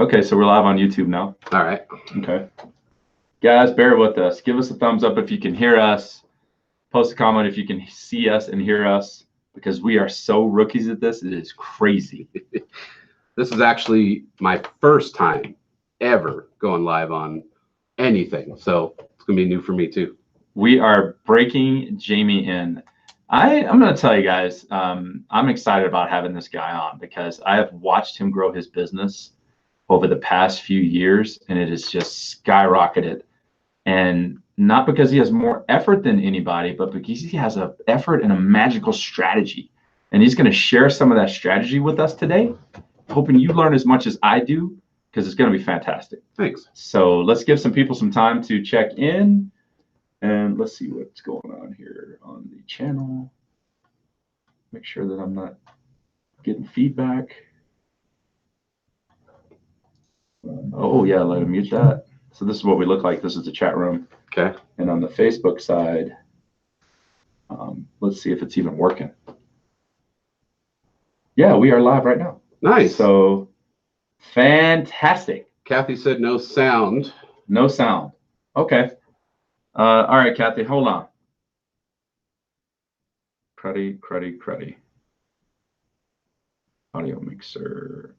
Okay, so we're live on YouTube now. All right. Okay. Guys, bear with us. Give us a thumbs up if you can hear us. Post a comment if you can see us and hear us, because we are so rookies at this. It is crazy. This is actually my first time ever going live on anything, so it's gonna be new for me too. We are breaking Jamie in. I'm going to tell you guys, I'm excited about having this guy on because I have watched him grow his business over the past few years, and it has just skyrocketed. And not because he has more effort than anybody, but because he has an effort and a magical strategy. And he's going to share some of that strategy with us today, hoping you learn as much as I do, because it's going to be fantastic. Thanks. So let's give some people some time to check in. And let's see what's going on here on the channel. Make sure that I'm not getting feedback. Oh, yeah, let me mute that. So this is what we look like. This is the chat room. Okay. And on the Facebook side, let's see if it's even working. Yeah, we are live right now. Nice. So fantastic. Kathy said no sound. No sound. Okay. All right, Kathy, hold on. Cruddy. Audio mixer.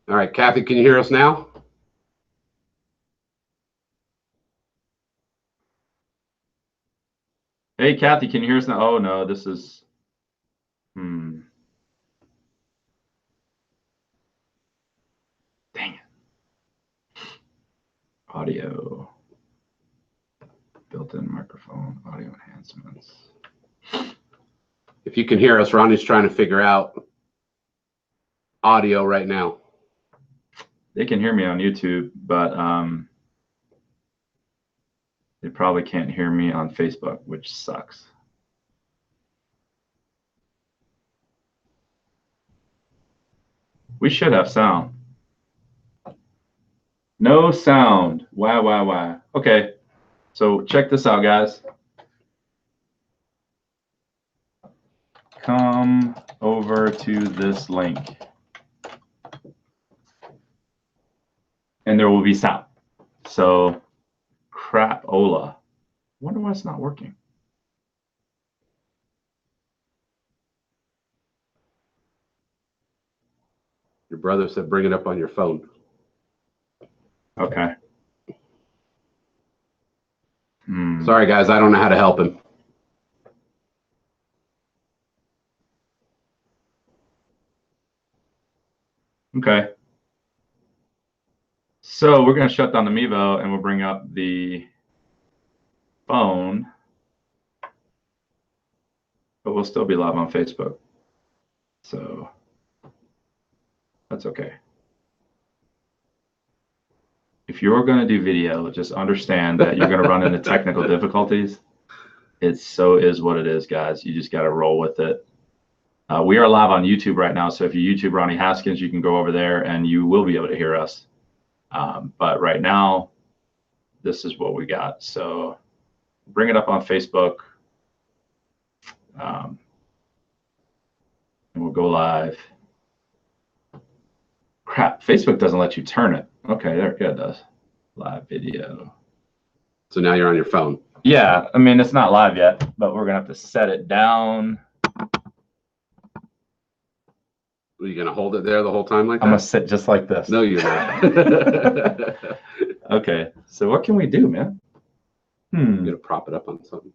All right, Kathy, can you hear us now? Hey, Kathy, can you hear us now? Oh, no, this is... Dang it. Audio. Built-in microphone, audio enhancements. If you can hear us, Ronnie's trying to figure out audio right now. They can hear me on YouTube, but they probably can't hear me on Facebook, which sucks. We should have sound. No sound. Why? Okay, so check this out, guys. Come over to this link. And there will be sound. So, crapola. Wonder why it's not working. Your brother said bring it up on your phone. Okay. Sorry, guys, I don't know how to help him. Okay. So we're going to shut down the Mevo and we'll bring up the phone, but we'll still be live on Facebook. So that's okay. If you're going to do video, just understand that you're going to run into technical difficulties. It so is what it is, guys. You just got to roll with it. We are live on YouTube right now, so if you YouTube Ronnie Haskins, you can go over there and you will be able to hear us. But right now, this is what we got. So bring it up on Facebook, and we'll go live. Crap, Facebook doesn't let you turn it. Okay, there it does. Live video. So now you're on your phone. Yeah, I mean, it's not live yet, but we're going to have to set it down. Are you going to hold it there the whole time like that? I'm going to sit just like this. No, you're not. Okay, so what can we do, man? You're going to prop it up on something.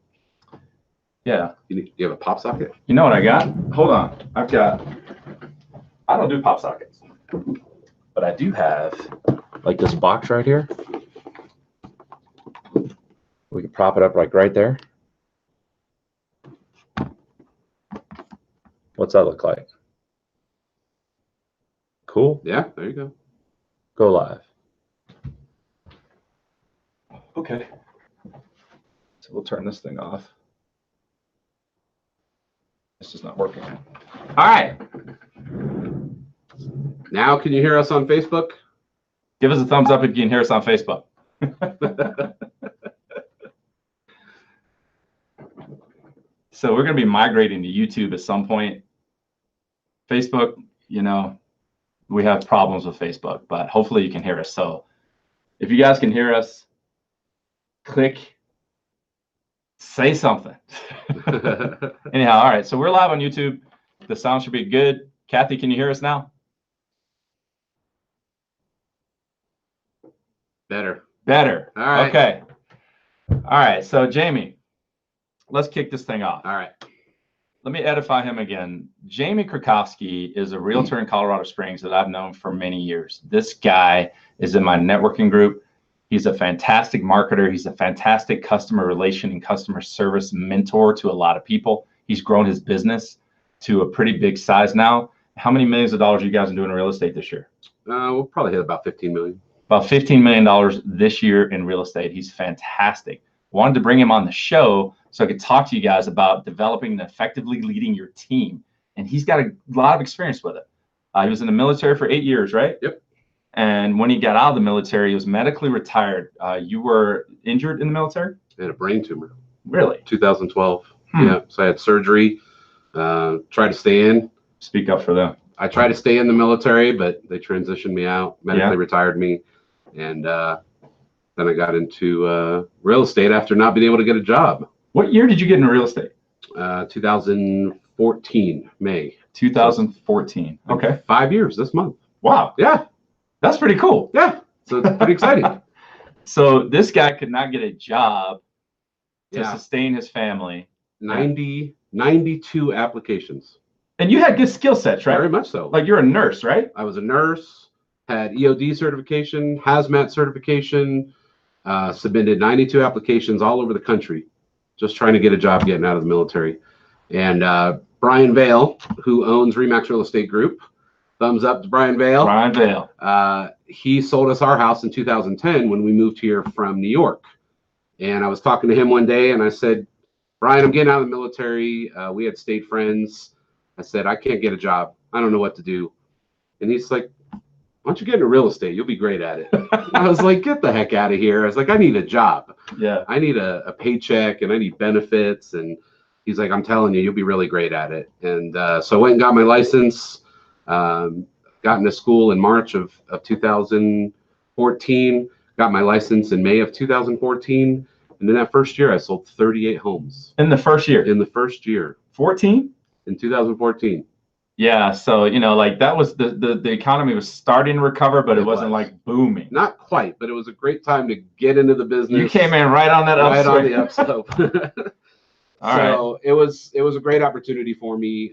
Yeah. You have a pop socket? You know what I got? Hold on. I don't do pop sockets, but I do have like this box right here. We can prop it up like right there. What's that look like? Cool. Yeah, there you go. Go live. Okay. So we'll turn this thing off. It's just not working. All right. Now can you hear us on Facebook? Give us a thumbs up if you can hear us on Facebook. So we're going to be migrating to YouTube at some point. Facebook, you know, we have problems with Facebook, but hopefully you can hear us. So if you guys can hear us, click, say something. Anyhow, all right. So we're live on YouTube. The sound should be good. Kathy, can you hear us now? Better. Better. All right. Okay. All right. So Jamie, let's kick this thing off. All right. Let me edify him again. Jamie Krakowski is a realtor in Colorado Springs that I've known for many years. This guy is in my networking group. He's a fantastic marketer. He's a fantastic customer relation and customer service mentor to a lot of people. He's grown his business to a pretty big size now. How many millions of dollars are you guys doing in real estate this year? We'll probably hit about 15 million. About $15 million this year in real estate. He's fantastic. Wanted to bring him on the show so I could talk to you guys about developing and effectively leading your team. And he's got a lot of experience with it. He was in the military for 8 years, right? Yep. And when he got out of the military, he was medically retired. You were injured in the military? I had a brain tumor. Really? 2012. Yeah. So I had surgery. Tried to stay in. Speak up for them. I tried to stay in the military, but they transitioned me out, medically retired me. And then I got into real estate after not being able to get a job. What year did you get into real estate? 2014, May. 2014. Okay. 5 years this month. Wow. Yeah. That's pretty cool. Yeah. So it's pretty exciting. So this guy could not get a job to Yeah. sustain his family. 92 applications. And you had good skill sets, right? Very much so. Like you're a nurse, right? I was a nurse, had EOD certification, hazmat certification, submitted 92 applications all over the country, just trying to get a job getting out of the military. And Brian Vale, who owns Remax Real Estate Group, thumbs up to Brian Vale. Brian Vale. He sold us our house in 2010 when we moved here from New York. And I was talking to him one day and I said, Brian, I'm getting out of the military. We had state friends. I said, I can't get a job. I don't know what to do. And he's like, why don't you get into real estate? You'll be great at it. I was like, get the heck out of here. I was like, I need a job. Yeah. I need a paycheck and I need benefits. And he's like, I'm telling you, you'll be really great at it. And so I went and got my license, got into school in March of 2014, got my license in May of 2014. And in that first year, I sold 38 homes. In the first year? In the first year. 14? In 2014. Yeah, so like that was the economy was starting to recover, but it wasn't like booming. Not quite, but it was a great time to get into the business. You came in right on that upswing. Right on the upslope. So it was a great opportunity for me.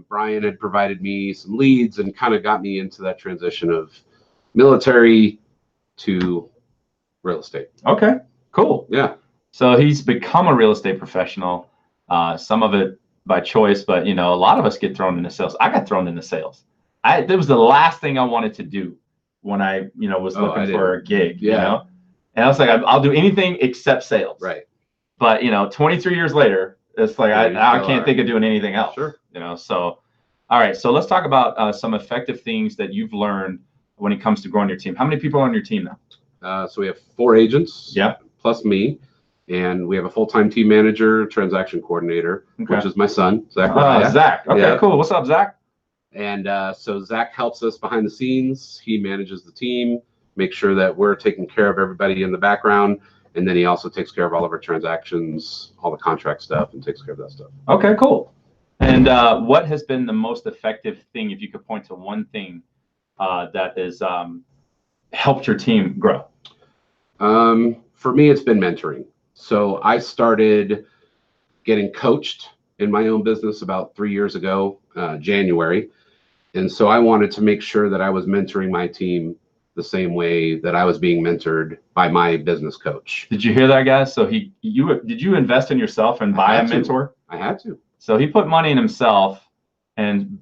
Brian had provided me some leads and kind of got me into that transition of military to real estate. Okay, cool. Yeah. So he's become a real estate professional. Some of it by choice, but a lot of us get thrown into sales. I got thrown into sales. That was the last thing I wanted to do when I, was looking for a gig, Yeah. And I was like, I'll do anything except sales. Right. But 23 years later, it's like I can't think of doing anything else. Sure. So all right. So let's talk about some effective things that you've learned when it comes to growing your team. How many people are on your team now? So we have 4 agents. Yeah. Plus me. And we have a full-time team manager, transaction coordinator, which is my son, Zach. Zach. Okay, cool. What's up, Zach? And so Zach helps us behind the scenes. He manages the team, makes sure that we're taking care of everybody in the background. And then he also takes care of all of our transactions, all the contract stuff, and takes care of that stuff. Okay, cool. And what has been the most effective thing, if you could point to one thing that has helped your team grow? For me, it's been mentoring. So I started getting coached in my own business about 3 years ago, January. And so I wanted to make sure that I was mentoring my team the same way that I was being mentored by my business coach. Did you hear that, guys? So did you invest in yourself and buy a mentor? I had to. So he put money in himself and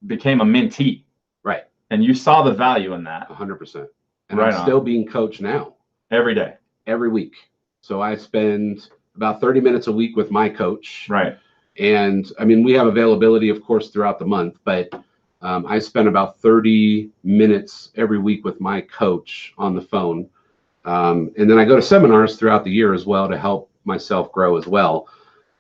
became a mentee. Right. And you saw the value in that. 100%. And I'm still being coached now. Every day. Every week. So I spend about 30 minutes a week with my coach. Right. And I mean, we have availability, of course, throughout the month, but I spend about 30 minutes every week with my coach on the phone. And then I go to seminars throughout the year as well to help myself grow as well.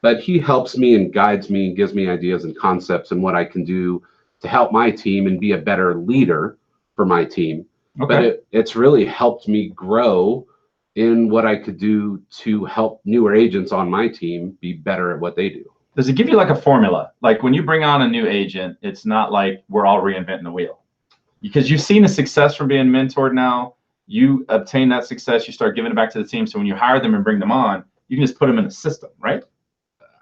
But he helps me and guides me and gives me ideas and concepts and what I can do to help my team and be a better leader for my team. Okay. But it's really helped me grow in what I could do to help newer agents on my team be better at what they do. Does it give you like a formula? Like when you bring on a new agent, it's not like we're all reinventing the wheel. Because you've seen the success from being mentored now. You obtain that success, you start giving it back to the team. So when you hire them and bring them on, you can just put them in the system, right?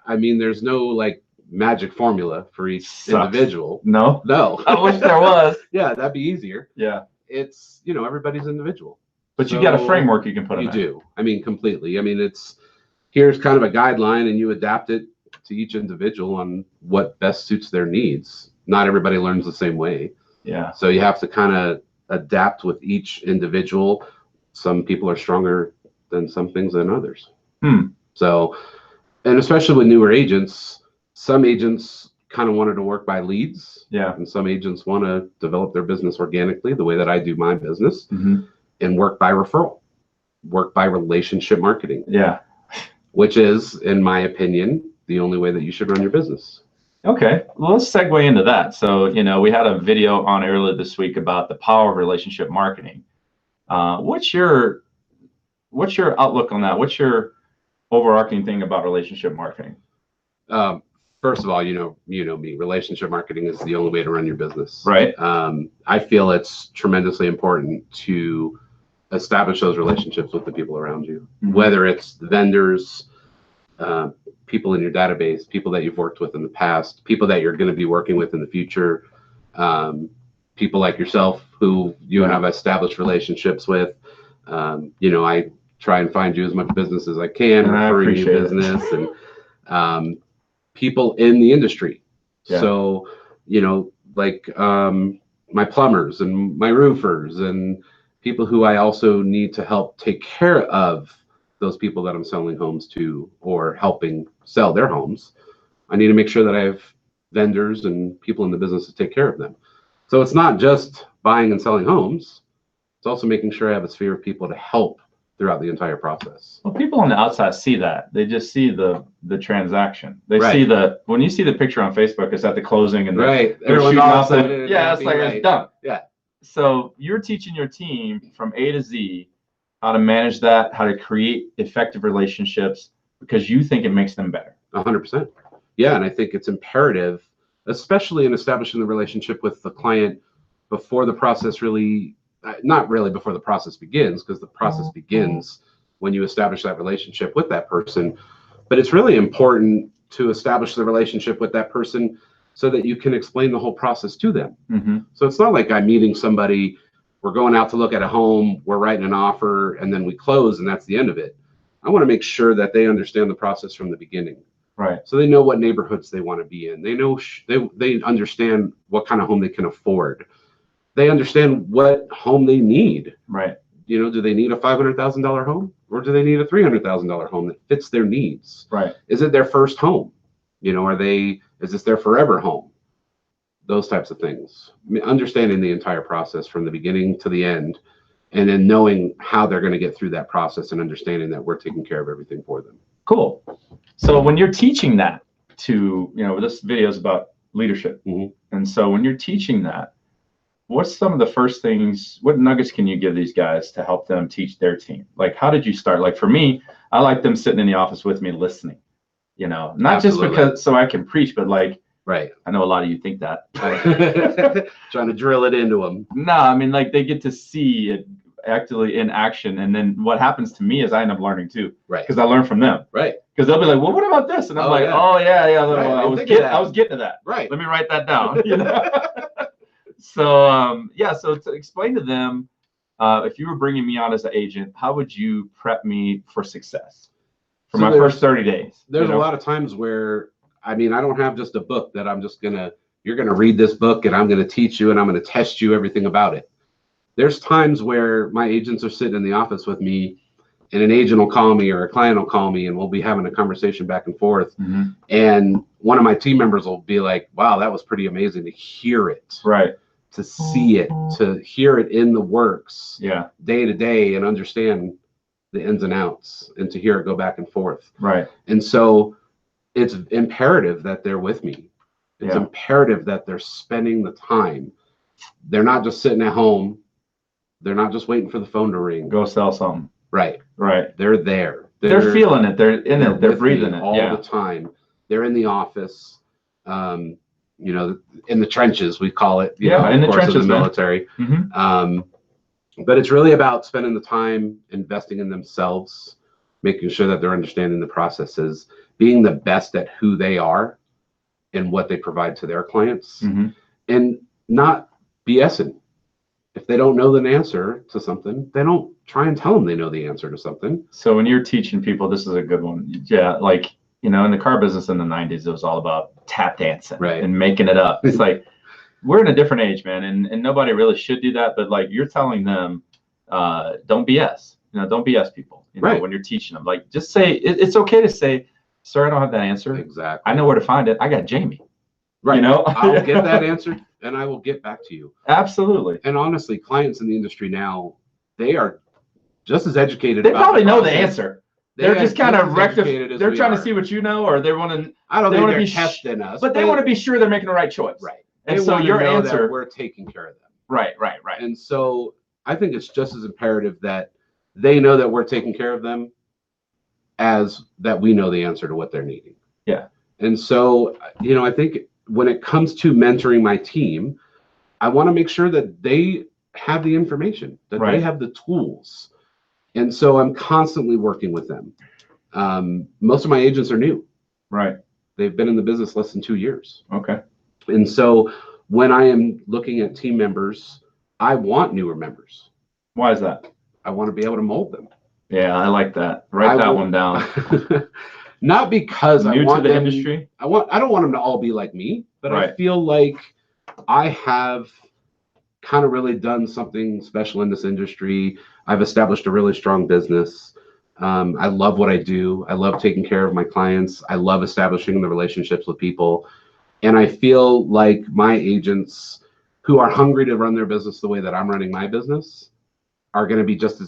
I mean, there's no like magic formula for each individual. No? No. I wish there was. Yeah, that'd be easier. Yeah. It's, everybody's individual. But you got a framework you can put them in. You do. I mean, completely. I mean, here's kind of a guideline and you adapt it to each individual on what best suits their needs. Not everybody learns the same way. Yeah. So you have to kind of adapt with each individual. Some people are stronger than some things than others. So, and especially with newer agents, some agents kind of wanted to work by leads. Yeah. And some agents want to develop their business organically, the way that I do my business, and work by referral, work by relationship marketing. Yeah. Which is, in my opinion, the only way that you should run your business. Okay, well, let's segue into that. So, we had a video on earlier this week about the power of relationship marketing. What's your outlook on that? What's your overarching thing about relationship marketing? First of all, you know me. Relationship marketing is the only way to run your business. Right. I feel it's tremendously important to establish those relationships with the people around you, whether it's the vendors, people in your database, people that you've worked with in the past, people that you're going to be working with in the future, people like yourself who you and I have established relationships with. I try and find you as much business as I can, referring you business, and people in the industry. Yeah. So, like my plumbers and my roofers and people who I also need to help take care of those people that I'm selling homes to or helping sell their homes. I need to make sure that I have vendors and people in the business to take care of them. So it's not just buying and selling homes. It's also making sure I have a sphere of people to help throughout the entire process. Well, people on the outside see that. They just see the transaction. They right. see when you see the picture on Facebook, it's at the closing and right. Everyone's all excited. Yeah, it's like right. It's done. Yeah. So you're teaching your team from A to Z how to manage that, how to create effective relationships because you think it makes them better. 100%. Yeah, and I think it's imperative, especially in establishing the relationship with the client before the process not really before the process begins, because the process begins when you establish that relationship with that person. But it's really important to establish the relationship with that person so that you can explain the whole process to them. So it's not like I'm meeting somebody, we're going out to look at a home, we're writing an offer, and then we close and that's the end of it. I want to make sure that they understand the process from the beginning. Right. So they know what neighborhoods they want to be in. They know they understand what kind of home they can afford. They understand what home they need. Right. Do they need a $500,000 home or do they need a $300,000 home that fits their needs? Right. Is it their first home? Is this their forever home? Those types of things. I mean, understanding the entire process from the beginning to the end, and then knowing how they're going to get through that process and understanding that we're taking care of everything for them. Cool. So when you're teaching that to, this video is about leadership. And so when you're teaching that, what's some of the first things, what nuggets can you give these guys to help them teach their team? Like, how did you start? Like for me, I like them sitting in the office with me listening, not Absolutely. just because so I can preach, but like, right. I know a lot of you think that. Trying to drill it into them. No, I mean, like they get to see it actually in action. And then what happens to me is I end up learning too. Right. Because I learn from them. Right. Because they'll be like, well, what about this? And I'm like, yeah. oh, yeah. Right. I was getting to that. Right. Let me write that down. So, so to explain to them, if you were bringing me on as an agent, how would you prep me for success for my first 30 days? There's a lot of times where, I don't have just a book that you're going to read this book and I'm going to teach you and I'm going to test you everything about it. There's times where my agents are sitting in the office with me and an agent will call me or a client will call me and we'll be having a conversation back and forth. And one of my team members will be like, wow, that was pretty amazing to hear it. Right. To see it, to hear it in the works day to day and understand the ins and outs and to hear it go back and forth. Right. And so it's imperative that they're with me It's imperative that they're spending the time. They're not just sitting at home. They're not just waiting for the phone to ring. Go sell something. Right. Right. They're there. They're feeling it. They're in it. They're breathing it all the time. They're in the office. You know, in the trenches, we call it. You know, in the trenches, of the military. But it's really about spending the time investing in themselves, making sure that they're understanding the processes, being the best at who they are and what they provide to their clients, and not BSing. If they don't know the answer to something, they don't try and tell them they know the answer to something. So when you're teaching people, this is a good one. Yeah, like, you know, in the car business in the 90s, it was all about tap dancing and making it up. It's like, we're in a different age, man, and nobody really should do that. But like, you're telling them, don't BS. You know, don't BS people. You know, when you're teaching them, like, just say it's okay to say, "Sir, I don't have that answer. Exactly. I know where to find it. I got Jamie." Right. You know, I'll get that answer and I will get back to you. Absolutely. And honestly, clients in the industry now, they are just as educated. They probably know the answer. They're just kind of rectified. They're trying to see what you know, or they want to. I don't think they're testing us, but they want to be sure they're making the right choice. Right. And so your answer, we're taking care of them. Right. And so I think it's just as imperative that they know that we're taking care of them as that we know the answer to what they're needing. Yeah. And so, you know, I think when it comes to mentoring my team, I want to make sure that they have the information, that they have the tools. And so I'm constantly working with them. Most of my agents are new. Right. They've been in the business less than 2 years. Okay. And so when I am looking at team members, I want newer members. Why is that? I want to be able to mold them. Yeah, I like that. Write that one down. Not because New I want to the them, industry. I don't want them to all be like me, but I feel like I have kind of really done something special in this industry. I've established a really strong business. I love what I do. I love taking care of my clients. I love establishing the relationships with people. And I feel like my agents who are hungry to run their business the way that I'm running my business are going to be just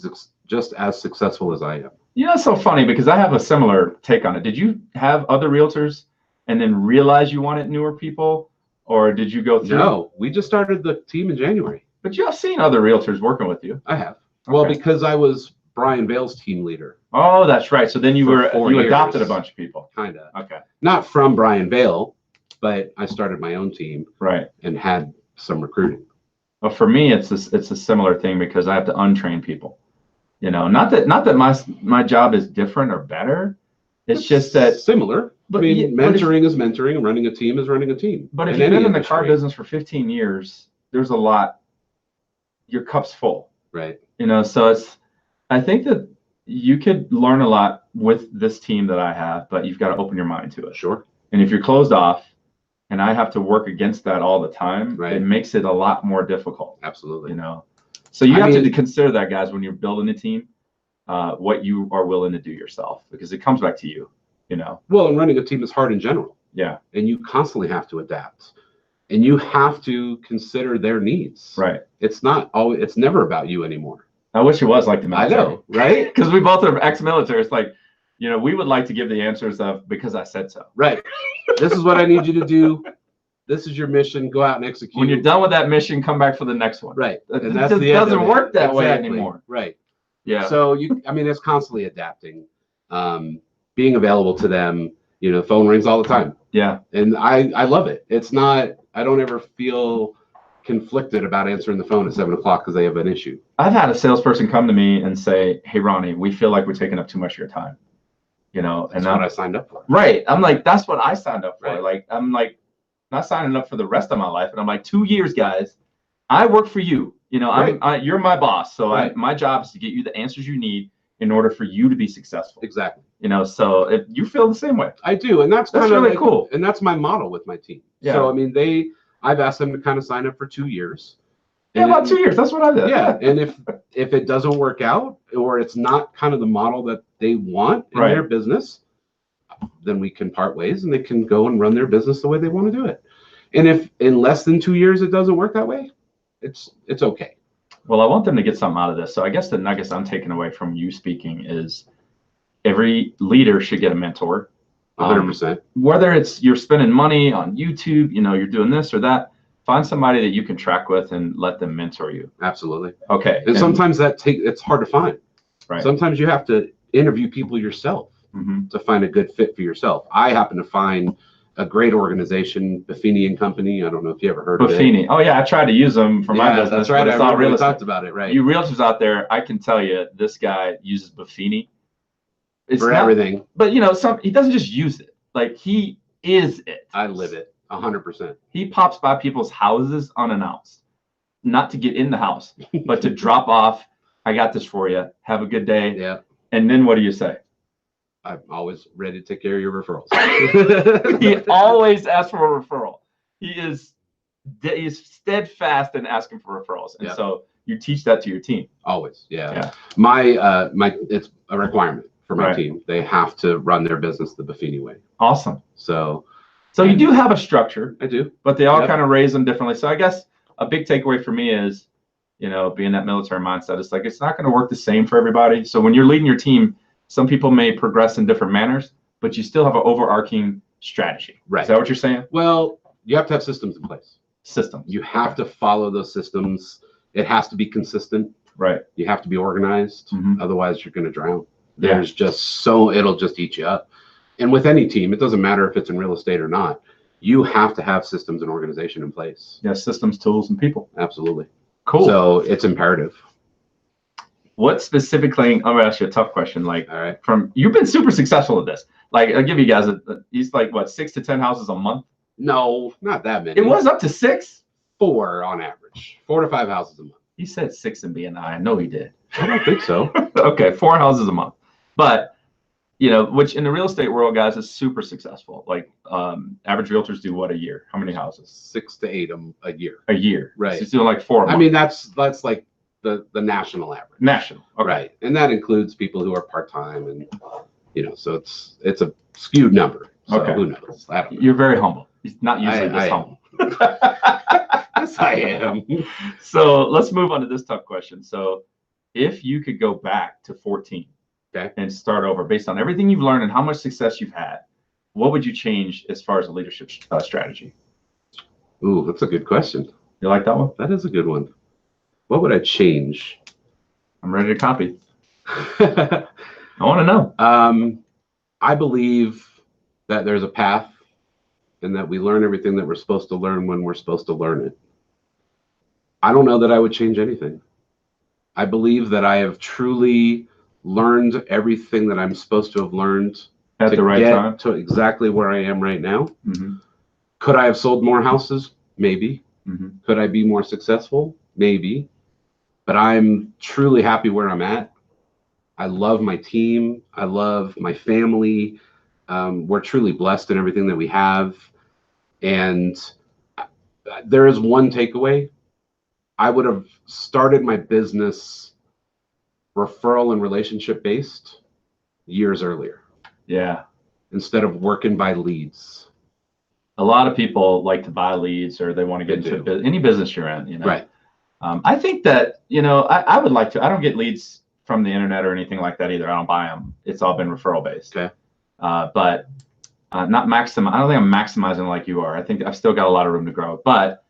as successful as I am. You know, it's so funny because I have a similar take on it. Did you have other realtors and then realize you wanted newer people, or did you go through? No, we just started the team in January. But you have seen other realtors working with you. I have. Okay. Well, because I was Brian Bale's team leader. Oh, that's right. So then you adopted a bunch of people. Kind of. Okay. Not from Brian Bale, but I started my own team. Right. And had some recruiting. Well, for me, it's a similar thing because I have to untrain people. You know, not that my job is different or better. It's just that similar. But I mean, mentoring is mentoring, and running a team is running a team. But if you've been in the car business for 15 years, there's a lot. Your cup's full. Right. You know, so I think that you could learn a lot with this team that I have, but you've got to open your mind to it. Sure. And if you're closed off, and I have to work against that all the time, it makes it a lot more difficult. Absolutely. You know, so you have to consider that, guys, when you're building a team, what you are willing to do yourself, because it comes back to you, you know. Well, and running a team is hard in general. Yeah. And you constantly have to adapt, and you have to consider their needs. Right. It's never about you anymore. I wish it was like the military. I know, right? Because we both are ex-military. It's like, you know, we would like to give the answers of because I said so. Right. This is what I need you to do. This is your mission. Go out and execute. When you're done with that mission, come back for the next one. Right. And that's it doesn't work that way anymore. Right. Yeah. So it's constantly adapting, being available to them. You know, phone rings all the time. Yeah. And I love it. It's not, I don't ever feel conflicted about answering the phone at 7 o'clock because they have an issue. I've had a salesperson come to me and say, "Hey, Ronnie, we feel like we're taking up too much of your time." You know, and that's what I signed up for. Right. I'm like, that's what I signed up for. Right. Like, I'm like, not signing up for the rest of my life. And I'm like, 2 years, guys. I work for you. You know, you're my boss. So my job is to get you the answers you need in order for you to be successful. Exactly. You know, so if you feel the same way. I do. And that's kind of really cool. And that's my model with my team. Yeah. So, I mean, I've asked them to kind of sign up for 2 years. Yeah, about 2 years. That's what I did. Yeah. And if it doesn't work out, or it's not kind of the model that they want in their business, then we can part ways and they can go and run their business the way they want to do it. And if in less than 2 years it doesn't work that way, it's okay. Well, I want them to get something out of this. So I guess the nuggets I'm taking away from you speaking is every leader should get a mentor. 100%. Whether it's you're spending money on YouTube, you're doing this or that, find somebody that you can track with and let them mentor you. Absolutely. Okay. And sometimes it's hard to find. Right. Sometimes you have to interview people yourself to find a good fit for yourself. I happen to find a great organization, Buffini and Company. I don't know if you ever heard of it. Buffini. Oh yeah, I tried to use them for my business. That's right. But it's not real We estate. talked about it, right? You realtors out there, I can tell you, this guy uses Buffini. It's for everything. But he doesn't just use it. Like, he is it. I live it 100%. He pops by people's houses unannounced, not to get in the house, but to drop off. I got this for you. Have a good day. Yeah. And then what do you say? I'm always ready to take care of your referrals. He always asks for a referral. He's steadfast in asking for referrals, and so you teach that to your team. Always, yeah. My it's a requirement for my team. They have to run their business the Buffini way. Awesome. So you do have a structure. I do, but they all kind of raise them differently. So I guess a big takeaway for me is, being that military mindset, it's like it's not going to work the same for everybody. So when you're leading your team, some people may progress in different manners, but you still have an overarching strategy. Right. Is that what you're saying? Well, you have to have systems in place. Systems. You have to follow those systems. It has to be consistent. Right. You have to be organized. Otherwise, you're going to drown. Yeah. There's just it'll just eat you up. And with any team, it doesn't matter if it's in real estate or not. You have to have systems and organization in place. Yeah, systems, tools, and people. Absolutely. Cool. So it's imperative. What specifically, I'm gonna ask you a tough question. Like, all right, you've been super successful at this. Like, I'll give you guys he's like, what, 6 to 10 houses a month? No, not that many. It was up to 6? 4 on average. 4 to 5 houses a month. He said 6 in BNI. I know he did. I don't think so. Okay, 4 houses a month. But, which in the real estate world, guys, is super successful. Like, average realtors do what a year? How many houses? 6 to 8 a year. A year. Right. So he's doing like 4 a month. I mean, that's like the national average. National. Okay. Right. And that includes people who are part-time and, so it's a skewed number. So who knows? I don't know. You're very humble. He's not usually this humble. Yes, I am. So let's move on to this tough question. So if you could go back to 14 and start over based on everything you've learned and how much success you've had, what would you change as far as a leadership strategy? Ooh, that's a good question. You like that one? That is a good one. What would I change? I'm ready to copy. I want to know. I believe that there's a path and that we learn everything that we're supposed to learn when we're supposed to learn it. I don't know that I would change anything. I believe that I have truly learned everything that I'm supposed to have learned at the right time to exactly where I am right now. Could I have sold more houses? Maybe. Could I be more successful? Maybe. But I'm truly happy where I'm at. I love my team. I love my family. We're truly blessed in everything that we have. And there is one takeaway. I would have started my business referral and relationship based years earlier. Yeah. Instead of working by leads. A lot of people like to buy leads, or they want to get into any business you're in, Right. I think that, I would like to. I don't get leads from the internet or anything like that either. I don't buy them. It's all been referral based. Okay. But not maximize. I don't think I'm maximizing like you are. I think I've still got a lot of room to grow. But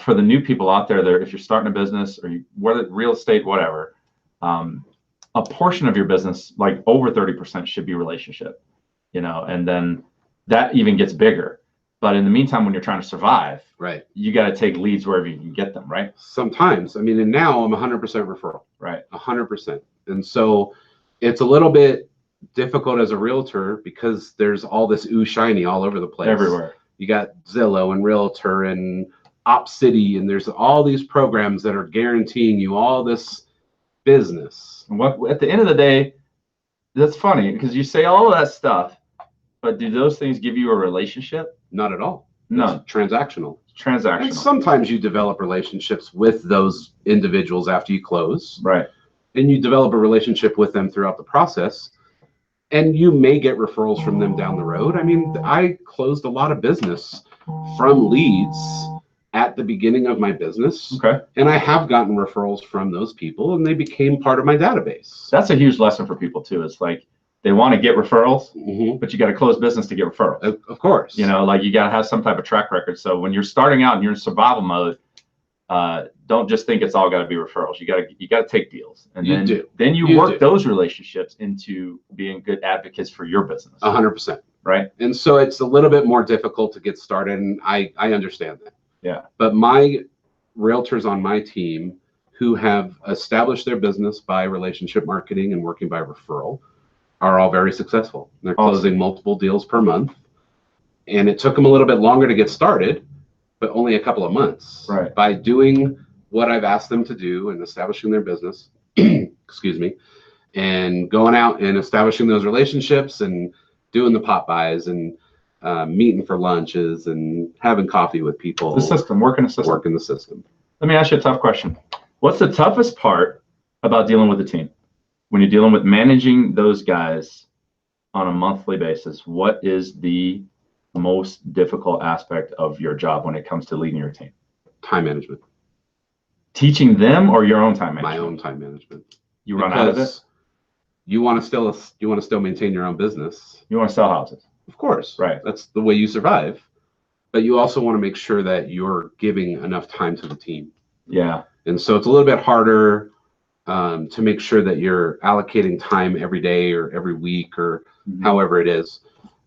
for the new people out there, if you're starting a business or whether real estate, whatever, a portion of your business, like over 30%, should be relationship. And then that even gets bigger. But in the meantime, when you're trying to survive, right, you got to take leads wherever you can get them, right? Sometimes. I mean, and now I'm 100% referral. Right. 100%. And so it's a little bit difficult as a realtor because there's all this shiny all over the place. Everywhere. You got Zillow and Realtor and OpCity, and there's all these programs that are guaranteeing you all this business. And at the end of the day, that's funny because you say all of that stuff, but do those things give you a relationship? Not at all. No. It's transactional. Transactional. And sometimes you develop relationships with those individuals after you close. Right. And you develop a relationship with them throughout the process. And you may get referrals from them down the road. I mean, I closed a lot of business from leads at the beginning of my business. Okay. And I have gotten referrals from those people, and they became part of my database. That's a huge lesson for people too. It's like, they want to get referrals, Mm-hmm. but you got to close business to get referrals. Of course. You know, like you got to have some type of track record. So when you're starting out and you're in survival mode, don't just think it's all got to be referrals. You got to take deals, and then you work those relationships into being good advocates for your business. 100%. Right. And so it's a little bit more difficult to get started, and I understand that. Yeah. But my realtors on my team who have established their business by relationship marketing and working by referral are all very successful. They're closing multiple deals per month, and it took them a little bit longer to get started, but only a couple of months. Right. By doing what I've asked them to do and establishing their business, excuse me, and going out and establishing those relationships and doing the pop buys and meeting for lunches and having coffee with people. The system, working the system. Working the system. Let me ask you a tough question. What's the toughest part about dealing with a team? When you're dealing with managing those guys on a monthly basis, what is the most difficult aspect of your job when it comes to leading your team? Time management. Teaching them or your own time management? My own time management. You run out of it? You want to still maintain your own business. You want to sell houses. Of course. Right. That's the way you survive. But you also want to make sure that you're giving enough time to the team. Yeah. And so it's a little bit harder to make sure that you're allocating time every day or every week or however it is.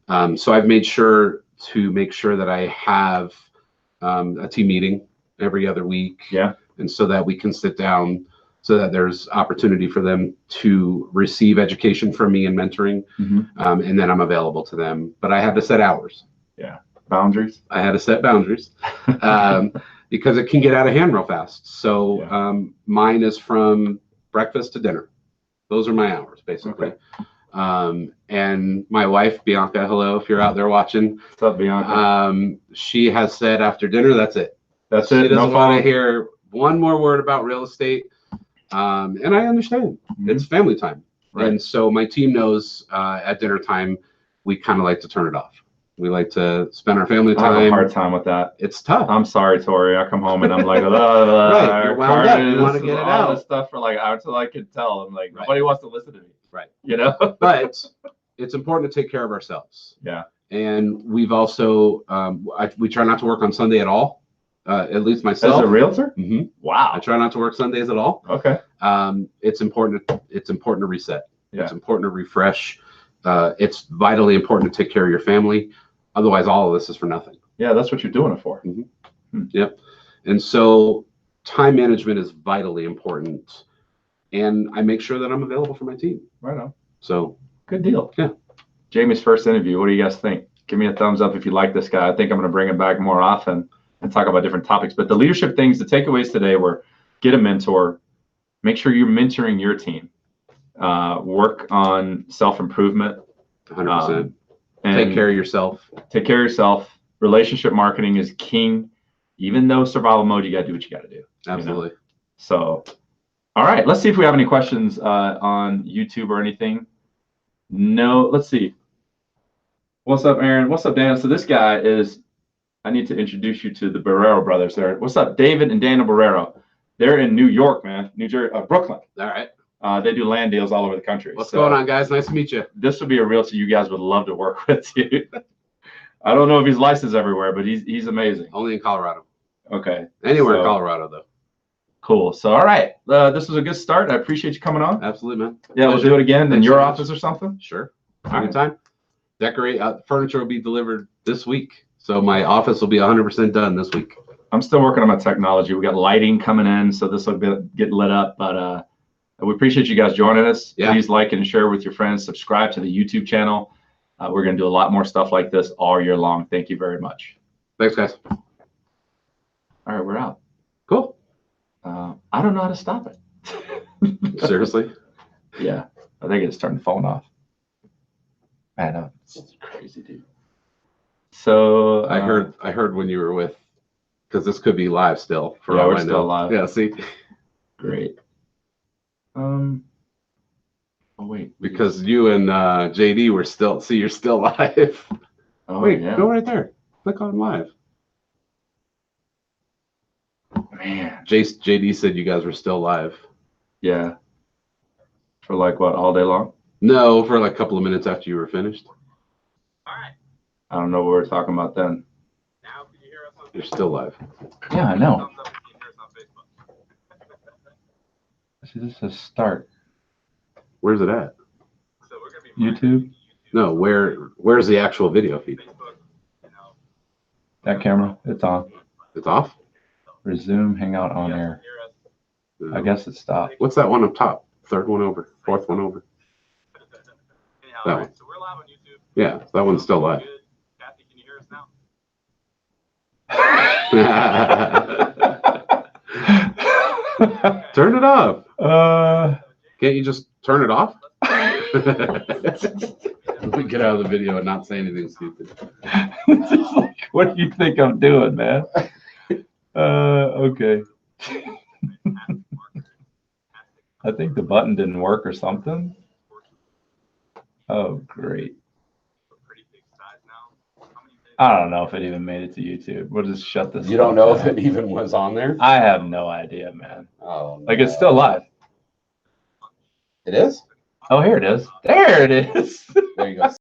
So I've made sure to make sure that I have a team meeting every other week. Yeah. And so that we can sit down so that there's opportunity for them to receive education from me and mentoring. And then I'm available to them. But I had to set hours. Yeah. Boundaries. I had to set boundaries because it can get out of hand real fast. So mine is from breakfast to dinner. Those are my hours, basically. Okay. And my wife, Bianca, hello, if you're out there watching. What's up, Bianca? She has said after dinner, that's it. That's it. She doesn't want to hear one more word about real estate. And I understand. It's family time. Right. And so my team knows at dinner time, we kind of like to turn it off. We like to spend our family time. I have a hard time with that. It's tough. I'm sorry, Tori. I come home and I'm like, right. You're wound up. You want to get it out. All this stuff for like hours until I can tell. I'm like, nobody wants to listen to me. Right. You know? But it's important to take care of ourselves. Yeah. And we've also, we try not to work on Sunday at all. At least myself. As a realtor? Mm-hmm. Wow. I try not to work Sundays at all. Okay. It's important to reset. Yeah. It's important to refresh. It's vitally important to take care of your family. Otherwise, all of this is for nothing. Yeah, that's what you're doing it for. Yep. And so time management is vitally important. And I make sure that I'm available for my team. Right on. So good deal. Yeah. Jamie's first interview. What do you guys think? Give me a thumbs up if you like this guy. I think I'm going to bring him back more often and talk about different topics. But the leadership things, the takeaways today were get a mentor, make sure you're mentoring your team, work on self-improvement. 100%. Take care of yourself. Take care of yourself. Relationship marketing is king. Even though survival mode, you got to do what you got to do. Absolutely. You know? So, all right. Let's see if we have any questions on YouTube or anything. No. Let's see. What's up, Aaron? What's up, Dan? So this guy is, I need to introduce you to the Barrero brothers there. What's up, David and Daniel Barrero? They're in New York, man. New Jersey, Brooklyn. All right. They do land deals all over the country. What's going on, guys? Nice to meet you. This would be a realtor you guys would love to work with, too. I don't know if he's licensed everywhere, but he's amazing. Only in Colorado. Okay. Anywhere in Colorado, though. Cool. So, all right. This was a good start. I appreciate you coming on. Absolutely, man. Yeah, we'll do it again in your office or something. Sure. Anytime. Decorate. Furniture will be delivered this week. So my office will be 100% done this week. I'm still working on my technology. We got lighting coming in, so this will get lit up. But we appreciate you guys joining us. Yeah. Please like and share with your friends. Subscribe to the YouTube channel. We're going to do a lot more stuff like this all year long. Thank you very much. Thanks, guys. All right, we're out. Cool. I don't know how to stop it. Seriously? Yeah, I think it's turned the phone off. Man, it's crazy, dude. So I heard when you were with, because this could be live still. For all we're still live. Yeah, see. Great. Oh wait. Because you and JD were still. See, you're still live. Oh, wait, yeah. Go right there. Click on live. Man. JD said you guys were still live. Yeah. For like what, all day long? No, for like a couple of minutes after you were finished. All right. I don't know what we're talking about then. Now, can you hear us on You're still live. Yeah, I know. Thumbs up if you can hear us on Facebook. This is start. Where's it at? So we're gonna be YouTube? No, where's the actual video feed? Facebook, you know. That camera, it's on. It's off? Resume Hangout on air. Hear us. I guess it stopped. What's that one up top? Third one over. Fourth one over. Anyhow, That all one. right, so we're live on YouTube. Yeah, that one's still live. Good. Kathy, can you hear us now? Turn it off. Uh, Can't you just turn it off? We get out of the video and not say anything stupid. what do you think I'm doing, man? Okay. I think the button didn't work or something. Oh, great. Pretty big size now. How many days? I don't know if it even made it to YouTube. We'll just shut this. You don't stuff know if down. it even was on there? I have no idea, man. Oh, Like, it's still live. It is? Oh, here it is. There it is. There you go.